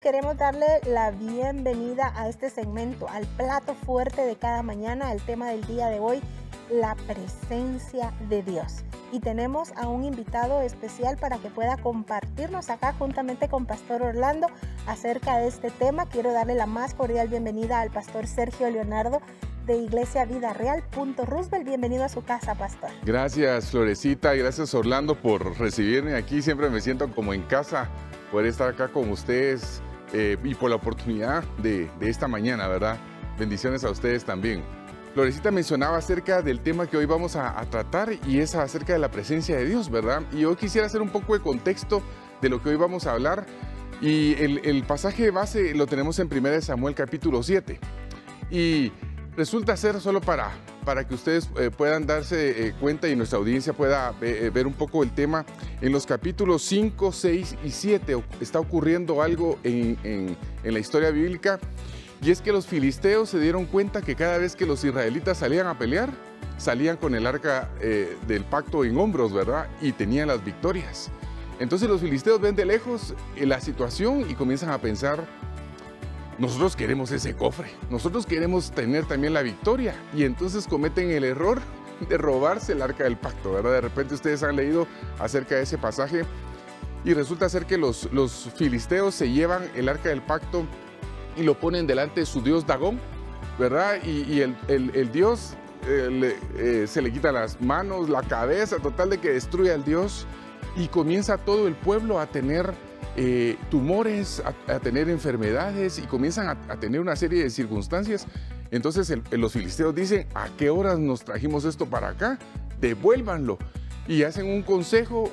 Queremos darle la bienvenida a este segmento, al plato fuerte de cada mañana, el tema del día de hoy, la presencia de Dios. Y tenemos a un invitado especial para que pueda compartirnos acá juntamente con Pastor Orlando acerca de este tema. Quiero darle la más cordial bienvenida al Pastor Sergio Leonardo de Iglesia Vida Real, Roosevelt. Bienvenido a su casa, Pastor. Gracias, Florecita, y gracias, Orlando, por recibirme aquí. Siempre me siento como en casa, poder estar acá con ustedes. Y por la oportunidad de esta mañana, ¿verdad? Bendiciones a ustedes también. Florecita mencionaba acerca del tema que hoy vamos a tratar y es acerca de la presencia de Dios, ¿verdad? Y hoy quisiera hacer un poco de contexto de lo que hoy vamos a hablar. Y el pasaje base lo tenemos en 1 Samuel capítulo 7. Y resulta ser, solo para que ustedes puedan darse cuenta y nuestra audiencia pueda ver un poco el tema, en los capítulos 5, 6 y 7 está ocurriendo algo en la historia bíblica, y es que los filisteos se dieron cuenta que cada vez que los israelitas salían a pelear, salían con el arca del pacto en hombros, ¿verdad? Y tenían las victorias. Entonces los filisteos ven de lejos la situación y comienzan a pensar: nosotros queremos ese cofre, nosotros queremos tener también la victoria. Y entonces cometen el error de robarse el arca del pacto, ¿verdad? De repente ustedes han leído acerca de ese pasaje y resulta ser que los filisteos se llevan el arca del pacto y lo ponen delante de su dios Dagón, ¿verdad? Y el dios se le quita las manos, la cabeza, total de que destruye al dios, y comienza todo el pueblo a tener tumores, a tener enfermedades, y comienzan a tener una serie de circunstancias. Entonces los filisteos dicen: ¿a qué horas nos trajimos esto para acá? Devuélvanlo. Y hacen un consejo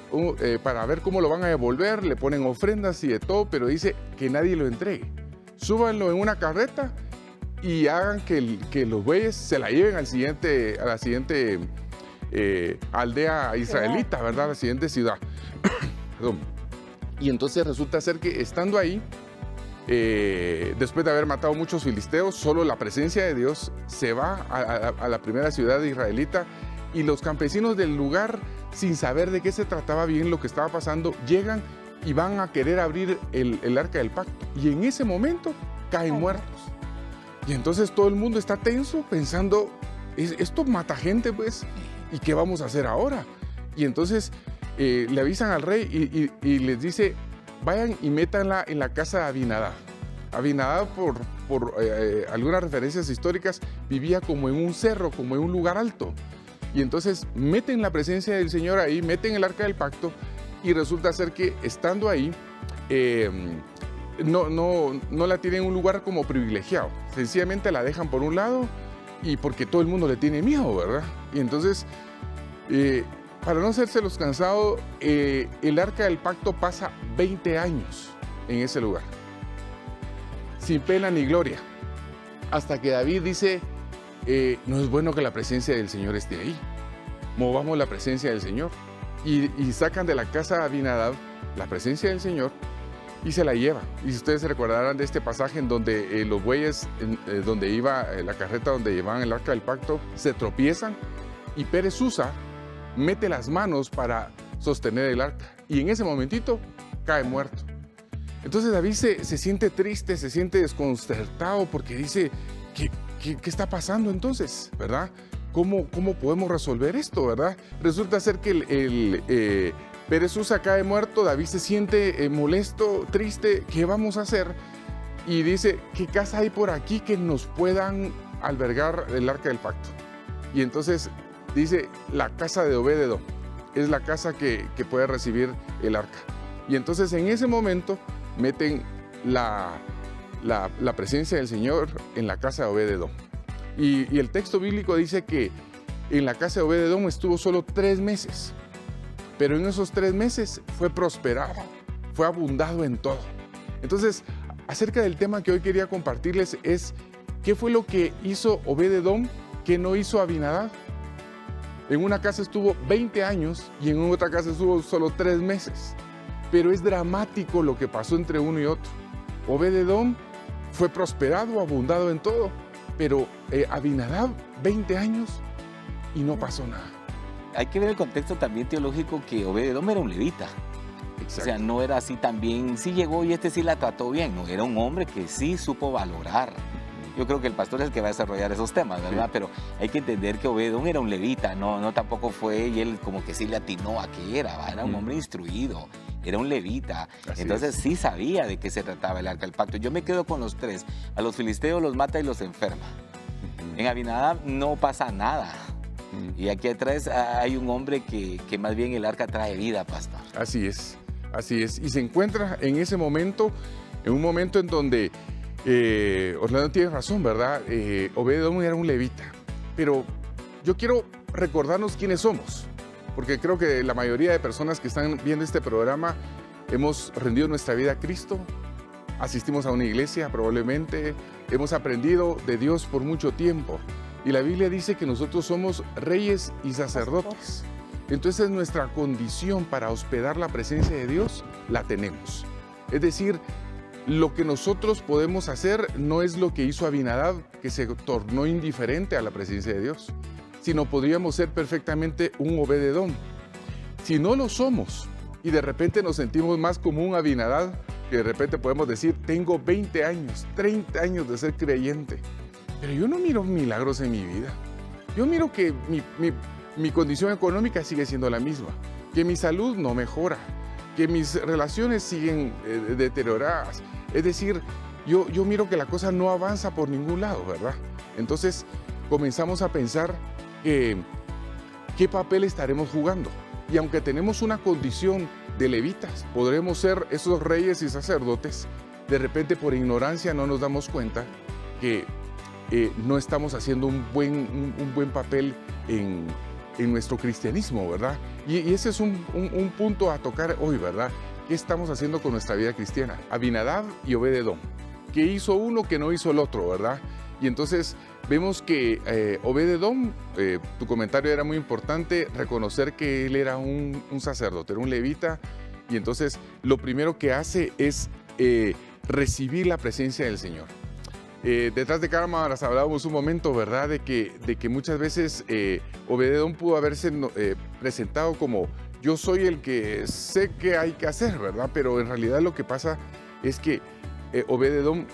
para ver cómo lo van a devolver, le ponen ofrendas y de todo, pero dice que nadie lo entregue. Súbanlo en una carreta y hagan que los bueyes se la lleven a la siguiente aldea israelita, ¿verdad? A la siguiente ciudad. Perdón. Y entonces resulta ser que estando ahí, después de haber matado muchos filisteos, solo la presencia de Dios se va a la primera ciudad israelita, y los campesinos del lugar, sin saber de qué se trataba bien lo que estaba pasando, llegan y van a querer abrir el arca del pacto. Y en ese momento caen muertos. Y entonces todo el mundo está tenso pensando: esto mata gente, pues, ¿y qué vamos a hacer ahora? Y entonces le avisan al rey y les dice: vayan y métanla en la casa de Abinadab. Abinadab, por algunas referencias históricas, vivía como en un cerro, como en un lugar alto. Y entonces meten la presencia del Señor ahí, meten el arca del pacto, y resulta ser que estando ahí, no la tienen en un lugar como privilegiado. Sencillamente la dejan por un lado, y porque todo el mundo le tiene miedo, ¿verdad? Y entonces, para no hacérselos cansado, el arca del pacto pasa 20 años en ese lugar, sin pena ni gloria, hasta que David dice: no es bueno que la presencia del Señor esté ahí, movamos la presencia del Señor. Y sacan de la casa de Abinadab la presencia del Señor y se la llevan. Y si ustedes se recordarán de este pasaje en donde los bueyes, donde iba la carreta donde llevaban el arca del pacto, se tropiezan, y Pérez Usa mete las manos para sostener el arca, y en ese momentito cae muerto. Entonces David se siente triste, se siente desconcertado, porque dice: ¿qué está pasando entonces, verdad? ¿Cómo podemos resolver esto, verdad? Resulta ser que Pérez Usa cae muerto. David se siente molesto, triste. ¿Qué vamos a hacer? Y dice: ¿qué casa hay por aquí que nos puedan albergar el arca del pacto? Y entonces dice: la casa de Obed-edom es la casa que puede recibir el arca. Y entonces en ese momento meten la presencia del Señor en la casa de Obed-edom. Y el texto bíblico dice que en la casa de Obed-edom estuvo solo 3 meses, pero en esos 3 meses fue prosperado, fue abundado en todo. Entonces, acerca del tema que hoy quería compartirles es: ¿qué fue lo que hizo Obed-edom que no hizo Abinadab? En una casa estuvo 20 años y en otra casa estuvo solo 3 meses. Pero es dramático lo que pasó entre uno y otro. Obed-edom fue prosperado, abundado en todo, pero Abinadab 20 años y no pasó nada. Hay que ver el contexto también teológico, que Obed-edom era un levita. Exacto. O sea, no era así también, sí llegó y sí la trató bien, no, era un hombre que sí supo valorar. Yo creo que el pastor es el que va a desarrollar esos temas, ¿verdad? Sí. Pero hay que entender que Obed-edom era un levita, no tampoco fue, y él como que sí le atinó a qué era un hombre instruido, era un levita. Así entonces es. Sí sabía de qué se trataba el arca del pacto. Yo me quedo con los tres, a los filisteos los mata y los enferma. En Abinadab no pasa nada. Y aquí atrás hay un hombre que más bien el arca trae vida, pastor. Así es, así es. Y se encuentra en ese momento, en un momento en donde Orlando tiene razón, ¿verdad? Obed-edom era un levita. Pero yo quiero recordarnos quiénes somos, porque creo que la mayoría de personas que están viendo este programa hemos rendido nuestra vida a Cristo, asistimos a una iglesia probablemente, hemos aprendido de Dios por mucho tiempo. Y la Biblia dice que nosotros somos reyes y sacerdotes. Entonces nuestra condición para hospedar la presencia de Dios la tenemos. Es decir, lo que nosotros podemos hacer no es lo que hizo Abinadab, que se tornó indiferente a la presencia de Dios, sino podríamos ser perfectamente un Obed-edom. Si no lo somos y de repente nos sentimos más como un Abinadab, que de repente podemos decir, tengo 20 años, 30 años de ser creyente, pero yo no miro milagros en mi vida. Yo miro que mi condición económica sigue siendo la misma, que mi salud no mejora, que mis relaciones siguen deterioradas. Es decir, yo miro que la cosa no avanza por ningún lado, ¿verdad? Entonces comenzamos a pensar qué papel estaremos jugando. Y aunque tenemos una condición de levitas, podremos ser esos reyes y sacerdotes, de repente por ignorancia no nos damos cuenta que no estamos haciendo un buen papel en nuestro cristianismo, ¿verdad? Y ese es un punto a tocar hoy, ¿verdad? ¿Qué estamos haciendo con nuestra vida cristiana? Abinadab y Obed-edom. ¿Qué hizo uno que no hizo el otro, verdad? Y entonces vemos que Obed-edom, tu comentario era muy importante, reconocer que él era un sacerdote, era un levita, y entonces lo primero que hace es recibir la presencia del Señor. Detrás de cámaras hablábamos un momento, ¿verdad?, de que muchas veces Obed-edom pudo haberse presentado como yo soy el que sé qué hay que hacer, ¿verdad? Pero en realidad lo que pasa es que Obed-edom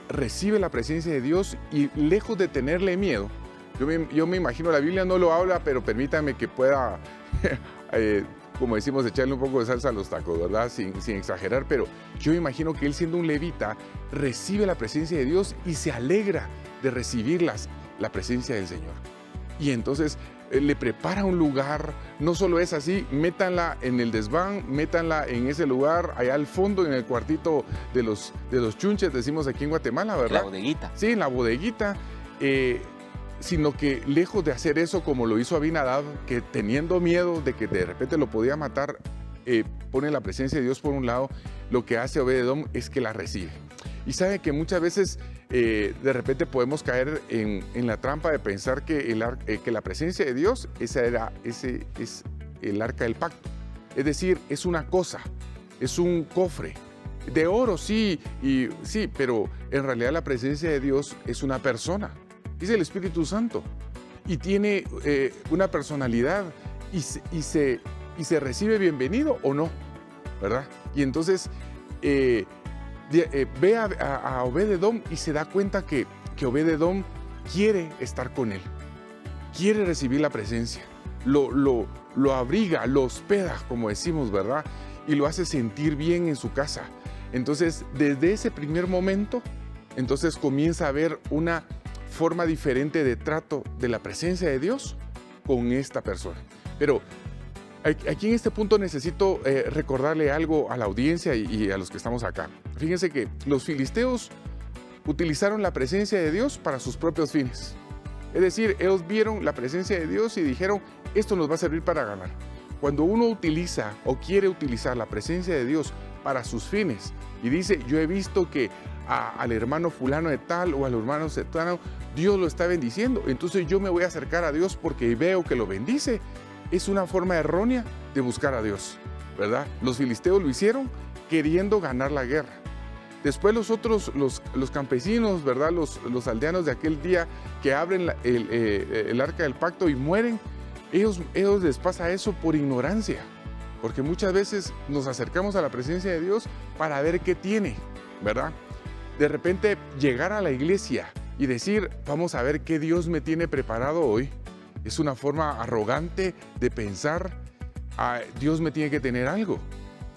recibe la presencia de Dios y lejos de tenerle miedo, yo me imagino, la Biblia no lo habla, pero permítame que pueda, como decimos, echarle un poco de salsa a los tacos, ¿verdad? Sin exagerar, pero yo me imagino que él, siendo un levita, recibe la presencia de Dios y se alegra de recibir la presencia del Señor. Y entonces le prepara un lugar, no solo es así, métanla en el desván, métanla en ese lugar, allá al fondo, en el cuartito de los chunches, decimos aquí en Guatemala, ¿verdad? La bodeguita. Sí, en la bodeguita, sino que lejos de hacer eso como lo hizo Abinadab, que teniendo miedo de que de repente lo podía matar, pone la presencia de Dios por un lado, lo que hace Obed-edom es que la recibe. Y sabe que muchas veces de repente podemos caer en la trampa de pensar que la presencia de Dios ese es el arca del pacto. Es decir, es una cosa, es un cofre de oro, sí, pero en realidad la presencia de Dios es una persona, es el Espíritu Santo y tiene una personalidad y se recibe bienvenido o no, ¿verdad? Y entonces ve a Obed-edom y se da cuenta que Obed-edom quiere estar con él, quiere recibir la presencia, lo abriga, lo hospeda, como decimos, ¿verdad? Y lo hace sentir bien en su casa. Entonces, desde ese primer momento, entonces comienza a haber una forma diferente de trato de la presencia de Dios con esta persona. Pero aquí en este punto necesito recordarle algo a la audiencia y a los que estamos acá. Fíjense que los filisteos utilizaron la presencia de Dios para sus propios fines. Es decir, ellos vieron la presencia de Dios y dijeron, esto nos va a servir para ganar. Cuando uno utiliza o quiere utilizar la presencia de Dios para sus fines y dice, yo he visto que al hermano fulano de tal o al hermano setano, Dios lo está bendiciendo, entonces yo me voy a acercar a Dios porque veo que lo bendice, es una forma errónea de buscar a Dios, ¿verdad? Los filisteos lo hicieron queriendo ganar la guerra. Después los campesinos, ¿verdad? Los aldeanos de aquel día que abren el arca del pacto y mueren, ellos les pasa eso por ignorancia, porque muchas veces nos acercamos a la presencia de Dios para ver qué tiene, ¿verdad? De repente llegar a la iglesia y decir, vamos a ver qué Dios me tiene preparado hoy, es una forma arrogante de pensar, Dios me tiene que tener algo.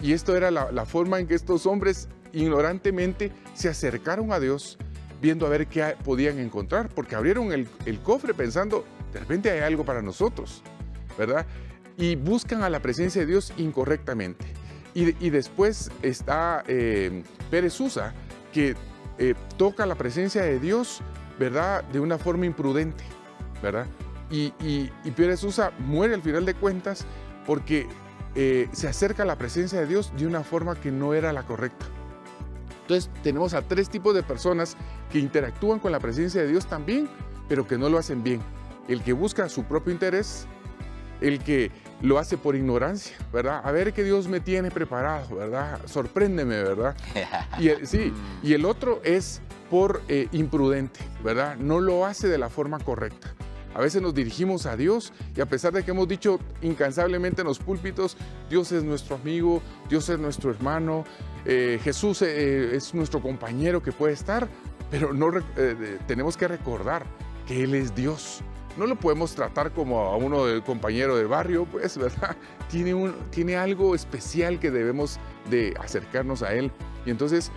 Y esto era la forma en que estos hombres ignorantemente se acercaron a Dios, viendo a ver qué podían encontrar, porque abrieron el cofre pensando, de repente hay algo para nosotros, ¿verdad? Y buscan a la presencia de Dios incorrectamente. Y después está Pérez Usa, que toca la presencia de Dios, ¿verdad?, de una forma imprudente, ¿verdad? Y Pérez Usa muere al final de cuentas porque se acerca a la presencia de Dios de una forma que no era la correcta. Entonces tenemos a 3 tipos de personas que interactúan con la presencia de Dios también, pero que no lo hacen bien. El que busca su propio interés, el que lo hace por ignorancia, ¿verdad? A ver qué Dios me tiene preparado, ¿verdad? Sorpréndeme, ¿verdad? Y el otro es por imprudente, ¿verdad? No lo hace de la forma correcta. A veces nos dirigimos a Dios y a pesar de que hemos dicho incansablemente en los púlpitos, Dios es nuestro amigo, Dios es nuestro hermano, Jesús es nuestro compañero que puede estar, pero tenemos que recordar que Él es Dios. No lo podemos tratar como a uno del compañero de barrio, pues, ¿verdad? Tiene algo especial que debemos de acercarnos a Él. Y entonces,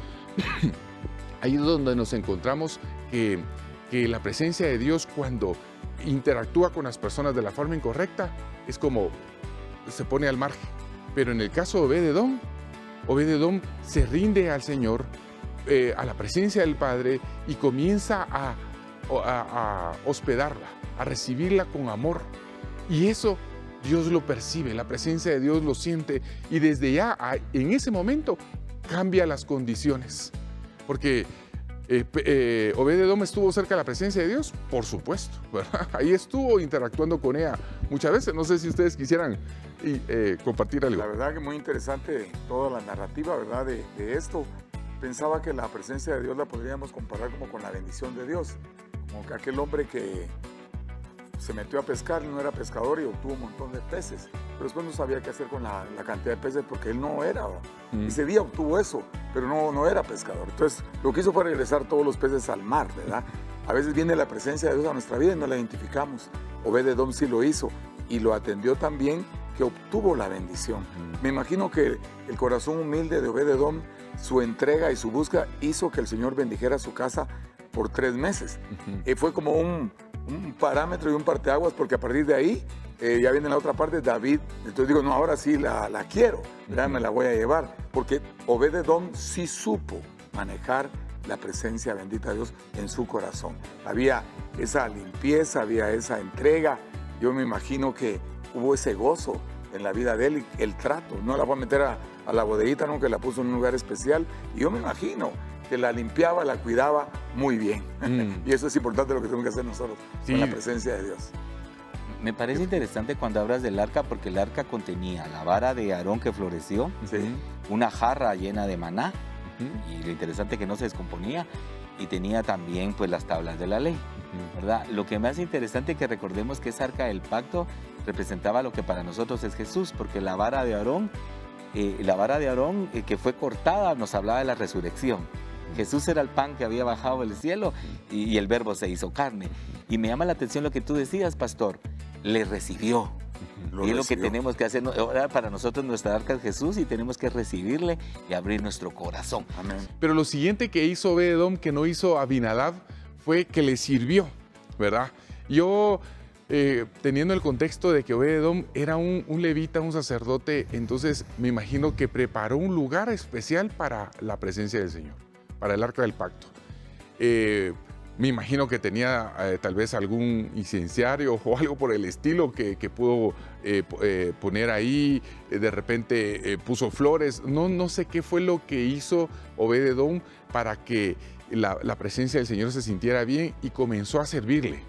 ahí es donde nos encontramos que la presencia de Dios, cuando interactúa con las personas de la forma incorrecta, es como se pone al margen. Pero en el caso de Obed-edom se rinde al Señor, a la presencia del Padre, y comienza a hospedarla, a recibirla con amor. Y eso Dios lo percibe, la presencia de Dios lo siente, y desde ya, en ese momento, cambia las condiciones. Porque Obed-edom estuvo cerca de la presencia de Dios, por supuesto, ¿verdad? Ahí estuvo interactuando con ella muchas veces. No sé si ustedes quisieran compartir algo. La verdad que muy interesante toda la narrativa, ¿verdad?, de esto. Pensaba que la presencia de Dios la podríamos comparar como con la bendición de Dios, como que aquel hombre que se metió a pescar y no era pescador y obtuvo un montón de peces, pero después no sabía qué hacer con la cantidad de peces porque él no era. Ese día obtuvo eso, pero no era pescador. Entonces lo que hizo fue regresar todos los peces al mar, ¿verdad? A veces viene la presencia de Dios a nuestra vida y no la identificamos. Obed-edom sí lo hizo y lo atendió tan bien que obtuvo la bendición. Me imagino que el corazón humilde de Obed-edom, su entrega y su búsqueda hizo que el Señor bendijera su casa por 3 meses. Fue como un parámetro y un parteaguas, porque a partir de ahí ya viene la otra parte, David. Entonces digo, no, ahora sí la quiero, ¿verdad? Me la voy a llevar, porque Obed-edom sí supo manejar la presencia bendita de Dios en su corazón. Había esa limpieza, había esa entrega. Yo me imagino que hubo ese gozo en la vida de él, el trato. No la voy a meter a la bodeguita, no, que la puso en un lugar especial. Y yo me imagino que la limpiaba, la cuidaba muy bien. Y eso es importante, lo que tenemos que hacer nosotros, con la presencia de Dios. Me parece interesante cuando hablas del arca, porque el arca contenía la vara de Aarón que floreció, una jarra llena de maná, y lo interesante que no se descomponía, y tenía también pues las tablas de la ley, ¿verdad? Lo que me hace interesante es que recordemos que esa arca del pacto representaba lo que para nosotros es Jesús, porque la vara de Aarón que fue cortada nos hablaba de la resurrección. Jesús era el pan que había bajado del cielo y el verbo se hizo carne. Y me llama la atención lo que tú decías, pastor, le recibió. Y es lo que tenemos que hacer. Ahora para nosotros nuestra arca es Jesús y tenemos que recibirle y abrir nuestro corazón. Amén. Pero lo siguiente que hizo Obed-edom, que no hizo Abinadab, fue que le sirvió, ¿verdad? Yo, teniendo el contexto de que Obed-edom era un levita, un sacerdote, entonces me imagino que preparó un lugar especial para la presencia del Señor, para el arca del pacto. Me imagino que tenía tal vez algún incenciario o algo por el estilo que pudo poner ahí. De repente puso flores. No sé qué fue lo que hizo Obed-edom para que la presencia del Señor se sintiera bien y comenzó a servirle.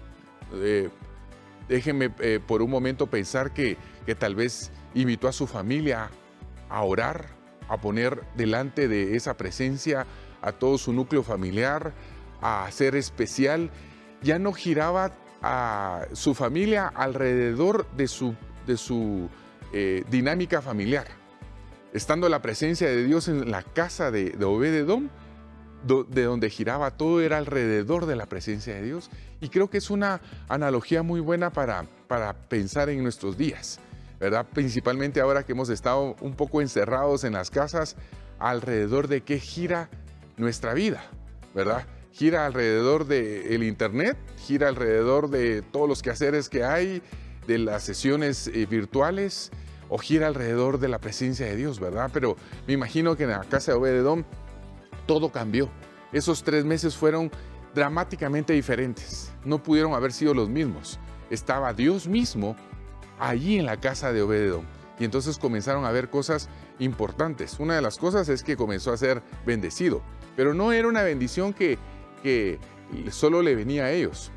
Déjenme por un momento pensar que tal vez invitó a su familia a orar, a poner delante de esa presencia a todo su núcleo familiar, a ser especial. Ya no giraba a su familia alrededor de su dinámica familiar. Estando la presencia de Dios en la casa de Obed-Edom, de donde giraba todo era alrededor de la presencia de Dios. Y creo que es una analogía muy buena para pensar en nuestros días, ¿verdad? Principalmente ahora que hemos estado un poco encerrados en las casas, alrededor de qué gira nuestra vida, ¿verdad? Gira alrededor del internet, gira alrededor de todos los quehaceres que hay, de las sesiones virtuales, o gira alrededor de la presencia de Dios, ¿verdad? Pero me imagino que en la casa de Obed-Edom todo cambió. Esos 3 meses fueron dramáticamente diferentes. No pudieron haber sido los mismos. Estaba Dios mismo allí en la casa de Obed-Edom. Y entonces comenzaron a ver cosas importantes. Una de las cosas es que comenzó a ser bendecido. Pero no era una bendición que solo le venía a ellos.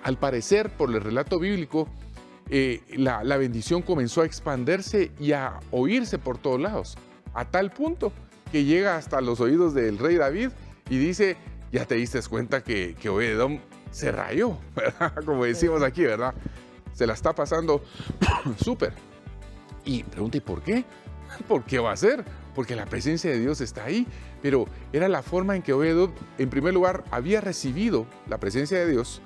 Al parecer, por el relato bíblico, la bendición comenzó a expandirse y a oírse por todos lados. A tal punto que llega hasta los oídos del rey David y dice, ya te diste cuenta que Obed-Edom se rayó, ¿verdad? Como decimos aquí, ¿verdad? Se la está pasando súper. Y pregunta, ¿y por qué? ¿Por qué va a ser? Porque la presencia de Dios está ahí. Pero era la forma en que Obed-Edom, en primer lugar, había recibido la presencia de Dios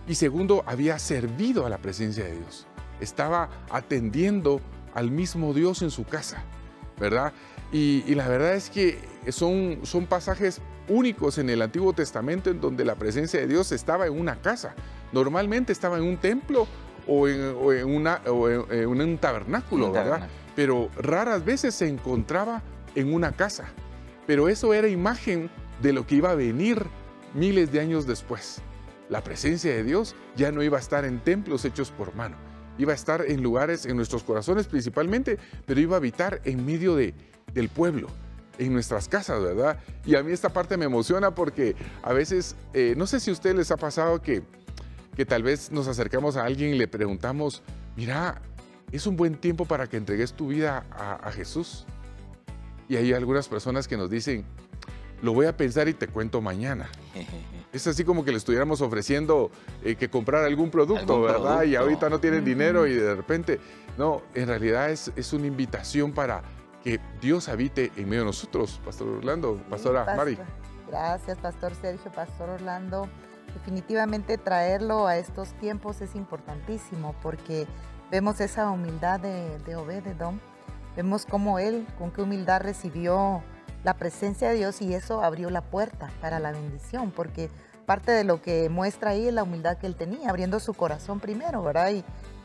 y segundo, había servido a la presencia de Dios. Estaba atendiendo al mismo Dios en su casa, ¿verdad? Y la verdad es que son pasajes únicos en el Antiguo Testamento en donde la presencia de Dios estaba en una casa. Normalmente estaba en un templo o en un tabernáculo, ¿verdad? Pero raras veces se encontraba en una casa. Pero eso era imagen de lo que iba a venir miles de años después. La presencia de Dios ya no iba a estar en templos hechos por mano. Iba a estar en lugares, en nuestros corazones principalmente, pero iba a habitar en medio del pueblo, en nuestras casas, ¿verdad? Y a mí esta parte me emociona porque a veces, no sé si a ustedes les ha pasado que tal vez nos acercamos a alguien y le preguntamos, mira, es un buen tiempo para que entregues tu vida a Jesús. Y hay algunas personas que nos dicen, lo voy a pensar y te cuento mañana. Es así como que le estuviéramos ofreciendo que comprar algún producto, ¿verdad? Y ahorita no tienen dinero y de repente, no, en realidad es una invitación para que Dios habite en medio de nosotros, Pastor Orlando, Pastora Mari. Gracias, Pastor Sergio, Pastor Orlando. Definitivamente traerlo a estos tiempos es importantísimo porque vemos esa humildad de Obed-Edom, vemos cómo él, con qué humildad recibió la presencia de Dios y eso abrió la puerta para la bendición, porque parte de lo que muestra ahí es la humildad que él tenía, abriendo su corazón primero, ¿verdad?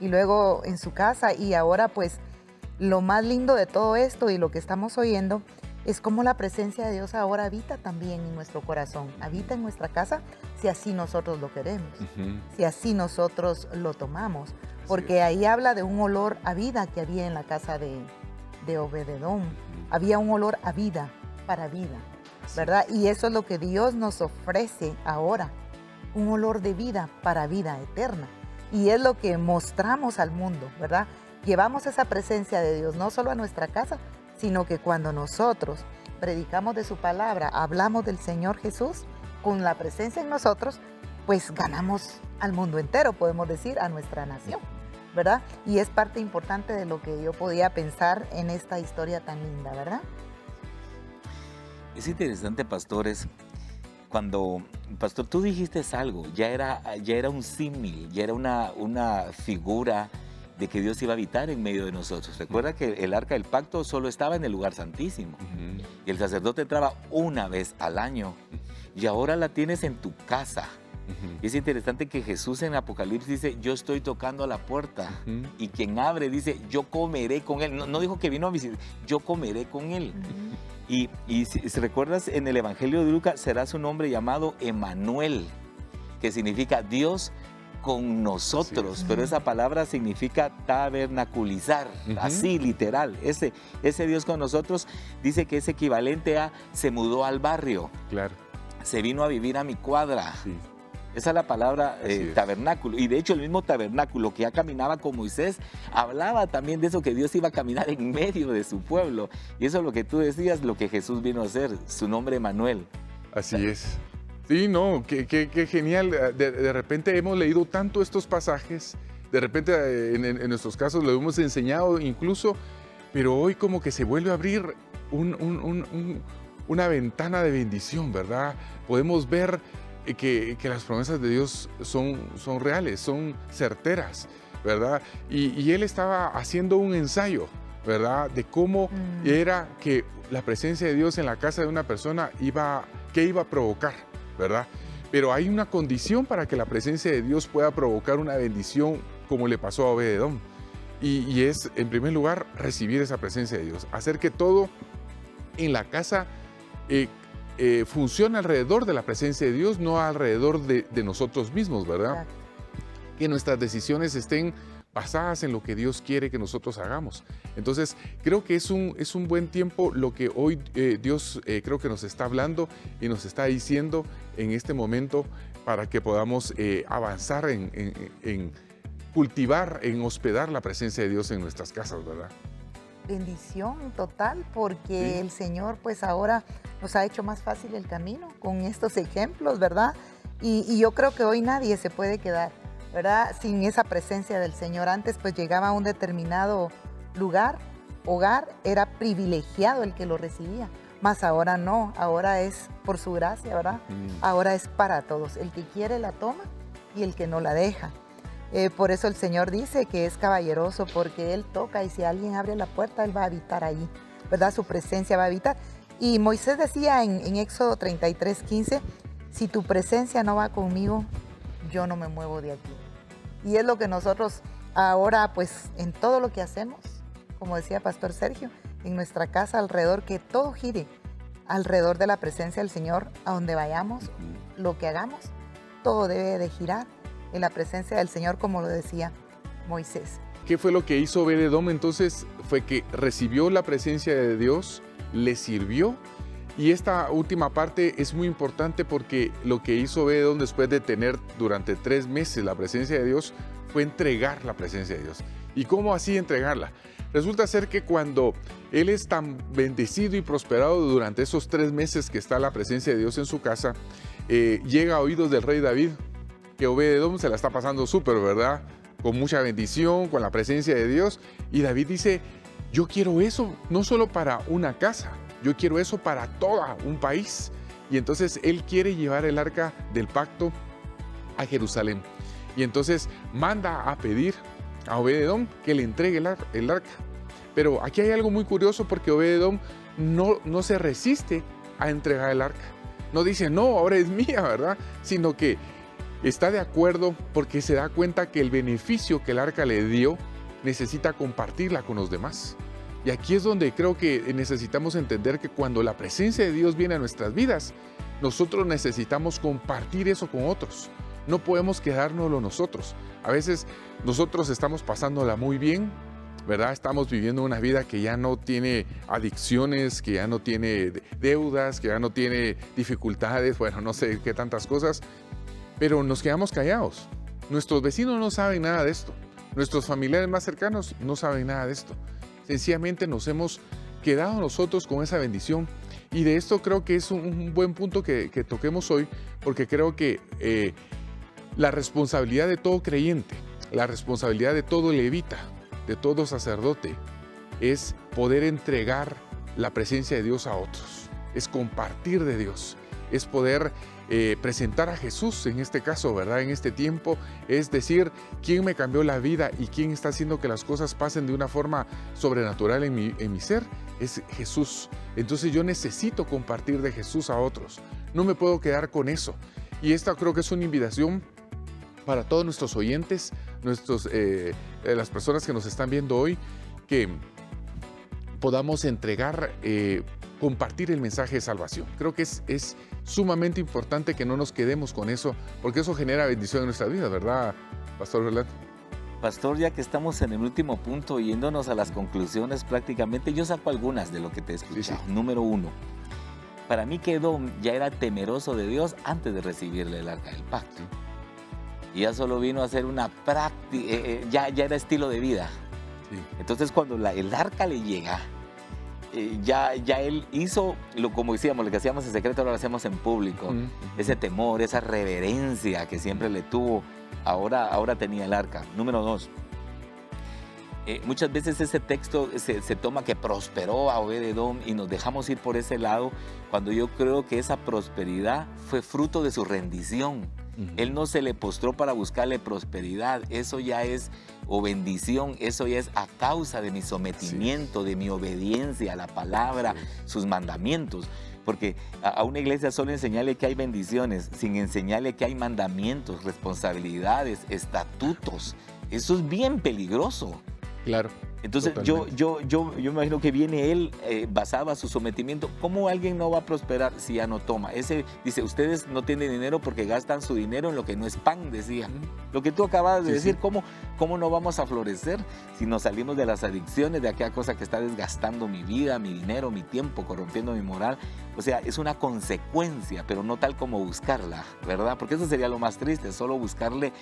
Y luego en su casa, y ahora pues lo más lindo de todo esto y lo que estamos oyendo es cómo la presencia de Dios ahora habita también en nuestro corazón, habita en nuestra casa, si así nosotros lo queremos, si así nosotros lo tomamos, porque ahí habla de un olor a vida que había en la casa de Obed-Edom, había un olor a vida, para vida, ¿verdad? Y eso es lo que Dios nos ofrece ahora, un olor de vida para vida eterna, y es lo que mostramos al mundo, ¿verdad? Llevamos esa presencia de Dios no solo a nuestra casa, sino que cuando nosotros predicamos de su palabra, hablamos del Señor Jesús, con la presencia en nosotros, pues ganamos al mundo entero, podemos decir, a nuestra nación, ¿verdad? Y es parte importante de lo que yo podía pensar en esta historia tan linda, ¿verdad? Es interesante, pastores, cuando, pastor, tú dijiste algo, ya era un símil, ya era una figura de que Dios iba a habitar en medio de nosotros. Recuerda que el arca del pacto solo estaba en el lugar santísimo y el sacerdote entraba una vez al año y ahora la tienes en tu casa. Es interesante que Jesús en Apocalipsis dice, yo estoy tocando a la puerta y quien abre dice, yo comeré con él. No dijo que vino a visitar, yo comeré con él. Y si recuerdas, en el Evangelio de Lucas será su nombre llamado Emmanuel, que significa Dios con nosotros, pero esa palabra significa tabernaculizar, así literal. Ese Dios con nosotros dice que es equivalente a se mudó al barrio, se vino a vivir a mi cuadra. Esa es la palabra tabernáculo. Y de hecho el mismo tabernáculo que ya caminaba con Moisés, hablaba también de eso, que Dios iba a caminar en medio de su pueblo. Y eso es lo que tú decías, lo que Jesús vino a hacer, su nombre Emmanuel. Así es. Sí, no, qué genial. De repente hemos leído tanto estos pasajes de repente en nuestros casos lo hemos enseñado incluso, pero hoy como que se vuelve a abrir una ventana de bendición, ¿verdad? Podemos ver que las promesas de Dios son reales, son certeras, ¿verdad? Y él estaba haciendo un ensayo, ¿verdad? De cómo era que la presencia de Dios en la casa de una persona ¿qué iba a provocar, ¿verdad? Pero hay una condición para que la presencia de Dios pueda provocar una bendición como le pasó a Obed-Edom. Y es, en primer lugar, recibir esa presencia de Dios. Hacer que todo en la casa funcione alrededor de la presencia de Dios, no alrededor de nosotros mismos, ¿verdad? Exacto. Que nuestras decisiones estén basadas en lo que Dios quiere que nosotros hagamos. Entonces, creo que es un buen tiempo lo que hoy Dios creo que nos está hablando y nos está diciendo en este momento para que podamos avanzar en cultivar, en hospedar la presencia de Dios en nuestras casas, ¿verdad? Bendición total, porque Sí. el Señor pues ahora nos ha hecho más fácil el camino con estos ejemplos, ¿verdad? Y yo creo que hoy nadie se puede quedar, ¿verdad? Sin esa presencia del Señor. Antes pues llegaba a un determinado lugar, hogar, era privilegiado el que lo recibía, mas ahora no, ahora es por su gracia, ¿verdad? Ahora es para todos, el que quiere la toma y el que no la deja. Por eso el Señor dice que es caballeroso, porque Él toca y si alguien abre la puerta, Él va a habitar ahí, ¿verdad? Su presencia va a habitar. Y Moisés decía en Éxodo 33:15, si tu presencia no va conmigo, yo no me muevo de aquí. Y es lo que nosotros ahora, pues en todo lo que hacemos, como decía Pastor Sergio, en nuestra casa alrededor, que todo gire alrededor de la presencia del Señor, a donde vayamos, lo que hagamos, todo debe de girar en la presencia del Señor, como lo decía Moisés. ¿Qué fue lo que hizo Obed-Edom? Entonces fue que recibió la presencia de Dios, le sirvió. Y esta última parte es muy importante porque lo que hizo Obed-Edom después de tener durante 3 meses la presencia de Dios fue entregar la presencia de Dios. ¿Y cómo así entregarla? Resulta ser que cuando él es tan bendecido y prosperado durante esos 3 meses que está la presencia de Dios en su casa, llega a oídos del rey David que Obed-Edom se la está pasando súper, ¿verdad? Con mucha bendición, con la presencia de Dios. Y David dice, yo quiero eso no solo para una casa, yo quiero eso para todo un país. Y entonces él quiere llevar el arca del pacto a Jerusalén. Y entonces manda a pedir a Obed-Edom que le entregue el arca. Pero aquí hay algo muy curioso porque Obed-Edom no se resiste a entregar el arca. No dice, no, ahora es mía, ¿verdad? Sino que está de acuerdo porque se da cuenta que el beneficio que el arca le dio necesita compartirla con los demás. Y aquí es donde creo que necesitamos entender que cuando la presencia de Dios viene a nuestras vidas, nosotros necesitamos compartir eso con otros. No podemos quedárnoslo nosotros. A veces nosotros estamos pasándola muy bien, ¿verdad? Estamos viviendo una vida que ya no tiene adicciones, que ya no tiene deudas, que ya no tiene dificultades, bueno, no sé qué tantas cosas, pero nos quedamos callados. Nuestros vecinos no saben nada de esto. Nuestros familiares más cercanos no saben nada de esto. Sencillamente nos hemos quedado nosotros con esa bendición. Y de esto creo que es un buen punto que toquemos hoy, porque creo que la responsabilidad de todo creyente, la responsabilidad de todo levita, de todo sacerdote, es poder entregar la presencia de Dios a otros. Es compartir de Dios. Es poder presentar a Jesús en este caso, ¿verdad? En este tiempo, es decir, quién me cambió la vida y quién está haciendo que las cosas pasen de una forma sobrenatural en mi ser, es Jesús. Entonces yo necesito compartir de Jesús a otros. No me puedo quedar con eso. Y esta creo que es una invitación para todos nuestros oyentes, las personas que nos están viendo hoy, que podamos entregar, compartir el mensaje de salvación. Creo que es sumamente importante que no nos quedemos con eso, porque eso genera bendición en nuestra vida, ¿verdad, Pastor Rolando? Pastor, ya que estamos en el último punto, yéndonos a las conclusiones prácticamente, yo saco algunas de lo que te he escuchado. Sí. Número 1, para mí que Edom ya era temeroso de Dios antes de recibirle el arca del pacto. Y ya solo vino a hacer una práctica, ya era estilo de vida. Sí. Entonces cuando el arca le llega, ya él hizo, como decíamos, lo que hacíamos en secreto, ahora lo hacemos en público. Ese temor, esa reverencia que siempre le tuvo ahora tenía el arca. Número 2. Muchas veces ese texto se toma que prosperó a Obed-Edom y nos dejamos ir por ese lado, cuando yo creo que esa prosperidad fue fruto de su rendición. Él no se le postró para buscarle prosperidad, eso ya es, o bendición, eso ya es a causa de mi sometimiento, de mi obediencia a la palabra, sus mandamientos. Porque a una iglesia solo enseñarle que hay bendiciones, sin enseñarle que hay mandamientos, responsabilidades, estatutos, eso es bien peligroso. Claro. Entonces yo me imagino que viene él basado a su sometimiento. ¿Cómo alguien no va a prosperar si ya no toma? Dice, ustedes no tienen dinero porque gastan su dinero en lo que no es pan, decía. Lo que tú acabas de decir, ¿cómo no vamos a florecer si nos salimos de las adicciones, de aquella cosa que está desgastando mi vida, mi dinero, mi tiempo, corrompiendo mi moral? O sea, es una consecuencia, pero no tal como buscarla, ¿verdad? Porque eso sería lo más triste, solo buscarle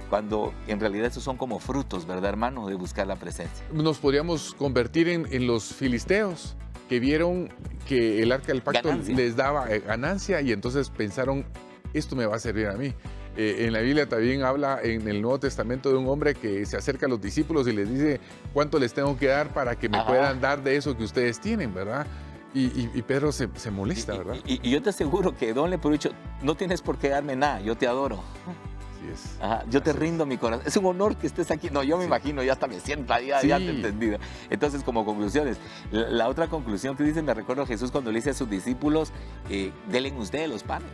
cuando en realidad esos son como frutos, ¿verdad, hermano? De buscar la presencia. Nos podríamos convertir en los filisteos que vieron que el arca del pacto les daba ganancia y entonces pensaron, esto me va a servir a mí. En la Biblia también habla en el Nuevo Testamento de un hombre que se acerca a los discípulos y les dice, ¿cuánto les tengo que dar para que me puedan dar de eso que ustedes tienen, verdad? Y Pedro se molesta, ¿verdad? Y yo te aseguro que Don le puede dicho, no tienes por qué darme nada, yo te adoro. Yo te rindo mi corazón. Es un honor que estés aquí. No, yo me imagino, ya hasta me siento ahí, ya te he entendido. Entonces, como conclusiones, la otra conclusión que dice, me recuerdo a Jesús cuando le dice a sus discípulos, denle ustedes los panes.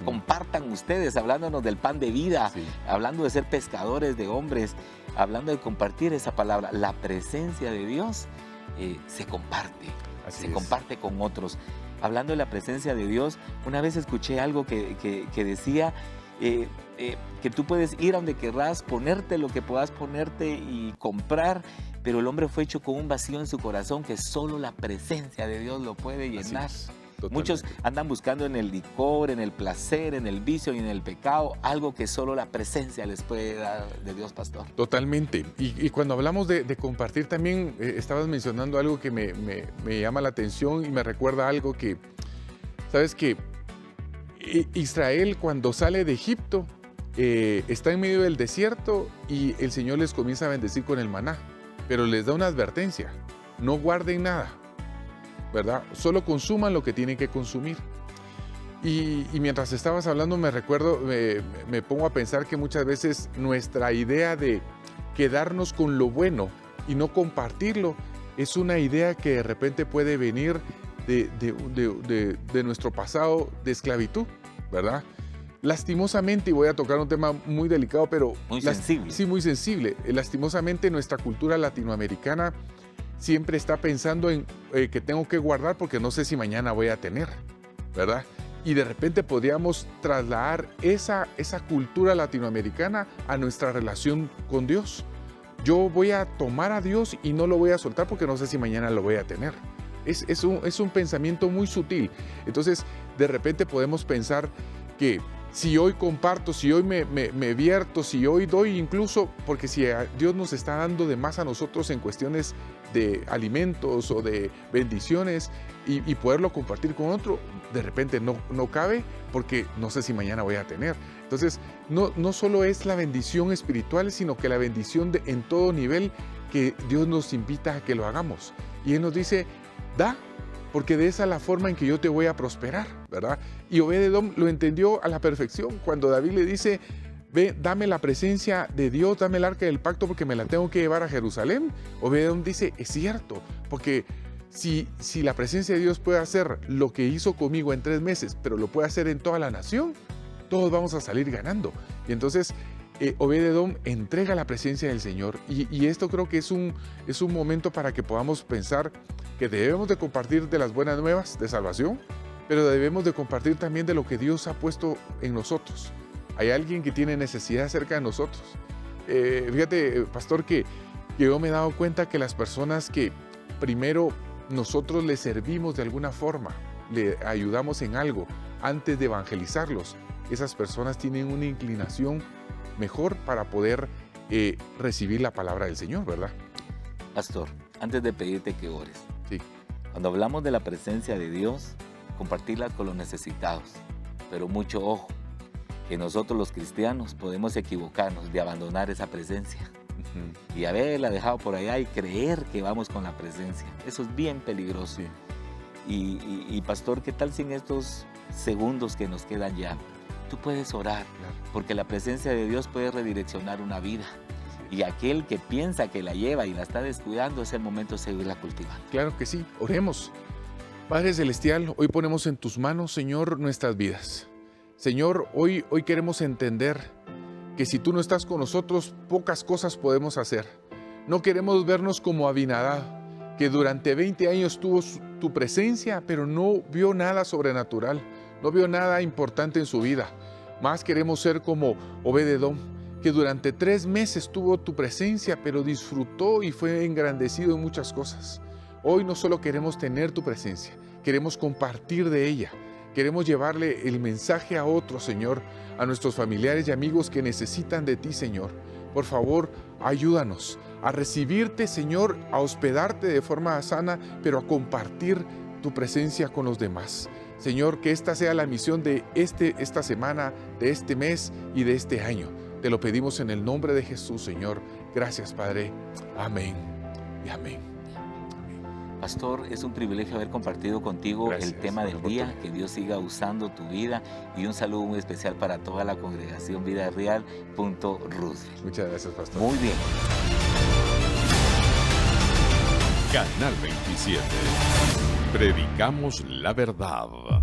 Compartan ustedes, hablándonos del pan de vida, hablando de ser pescadores de hombres, hablando de compartir esa palabra. La presencia de Dios se comparte, comparte con otros. Hablando de la presencia de Dios, una vez escuché algo que decía que tú puedes ir a donde querrás, ponerte lo que puedas ponerte y comprar, pero el hombre fue hecho con un vacío en su corazón que solo la presencia de Dios lo puede llenar. Muchos andan buscando en el licor, en el placer, en el vicio y en el pecado, algo que solo la presencia les puede dar de Dios, pastor. Totalmente. Y cuando hablamos de compartir también, estabas mencionando algo que me llama la atención y me recuerda algo que, ¿sabes qué? Israel cuando sale de Egipto está en medio del desierto y el Señor les comienza a bendecir con el maná, pero les da una advertencia, no guarden nada, ¿verdad? Solo consuman lo que tienen que consumir. Y mientras estabas hablando me pongo a pensar que muchas veces nuestra idea de quedarnos con lo bueno y no compartirlo es una idea que de repente puede venir de nuestro pasado de esclavitud, ¿verdad? Lastimosamente, y voy a tocar un tema muy delicado, pero... Muy sensible. Sí, muy sensible. Lastimosamente, nuestra cultura latinoamericana siempre está pensando en que tengo que guardar porque no sé si mañana voy a tener, ¿verdad? Y de repente podríamos trasladar esa cultura latinoamericana a nuestra relación con Dios. Yo voy a tomar a Dios y no lo voy a soltar porque no sé si mañana lo voy a tener. Es un pensamiento muy sutil. Entonces, de repente podemos pensar que si hoy comparto, si hoy me vierto, si hoy doy incluso, porque si Dios nos está dando de más a nosotros en cuestiones de alimentos o de bendiciones y poderlo compartir con otro, de repente no cabe porque no sé si mañana voy a tener. Entonces, no solo es la bendición espiritual, sino que la bendición en todo nivel que Dios nos invita a que lo hagamos. Y Él nos dice, da, porque de esa es la forma en que yo te voy a prosperar, ¿verdad? Y Obed-Edom lo entendió a la perfección cuando David le dice, ve, dame la presencia de Dios, dame el arca del pacto porque me la tengo que llevar a Jerusalén. Obed-Edom dice, es cierto, porque si la presencia de Dios puede hacer lo que hizo conmigo en 3 meses, pero lo puede hacer en toda la nación, todos vamos a salir ganando. Y entonces Obed-Edom entrega la presencia del Señor y esto creo que es un momento para que podamos pensar que debemos de compartir de las buenas nuevas de salvación, pero debemos de compartir también de lo que Dios ha puesto en nosotros. Hay alguien que tiene necesidad cerca de nosotros. Fíjate, pastor, que yo me he dado cuenta que las personas que primero nosotros les servimos de alguna forma, le ayudamos en algo antes de evangelizarlos, esas personas tienen una inclinación mejor para poder recibir la palabra del Señor, ¿verdad? Pastor, antes de pedirte que ores, sí. Cuando hablamos de la presencia de Dios, compartirla con los necesitados, pero mucho ojo, que nosotros los cristianos podemos equivocarnos de abandonar esa presencia y haberla dejado por allá y creer que vamos con la presencia. Eso es bien peligroso. Sí. Y pastor, ¿qué tal sin estos segundos que nos quedan ya? Tú puedes orar, porque la presencia de Dios puede redireccionar una vida. Y aquel que piensa que la lleva y la está descuidando, es el momento de seguirla cultivando. Claro que sí, oremos. Padre Celestial, hoy ponemos en tus manos, Señor, nuestras vidas. Señor, hoy queremos entender que si tú no estás con nosotros, pocas cosas podemos hacer. No queremos vernos como Abinadab, que durante 20 años tuvo tu presencia, pero no vio nada sobrenatural, no vio nada importante en su vida. Más queremos ser como Obed-Edom, que durante 3 meses tuvo tu presencia, pero disfrutó y fue engrandecido en muchas cosas. Hoy no solo queremos tener tu presencia, queremos compartir de ella. Queremos llevarle el mensaje a otros, Señor, a nuestros familiares y amigos que necesitan de ti, Señor. Por favor, ayúdanos a recibirte, Señor, a hospedarte de forma sana, pero a compartir tu presencia con los demás. Señor, que esta sea la misión de esta semana, de este mes y de este año. Te lo pedimos en el nombre de Jesús, Señor. Gracias, Padre. Amén y amén. Pastor, es un privilegio haber compartido contigo Gracias, el tema del día. Que Dios siga usando tu vida. Y un saludo muy especial para toda la congregación Vida Real. Roosevelt. Muchas gracias, Pastor. Muy bien. Canal 27. Predicamos la verdad.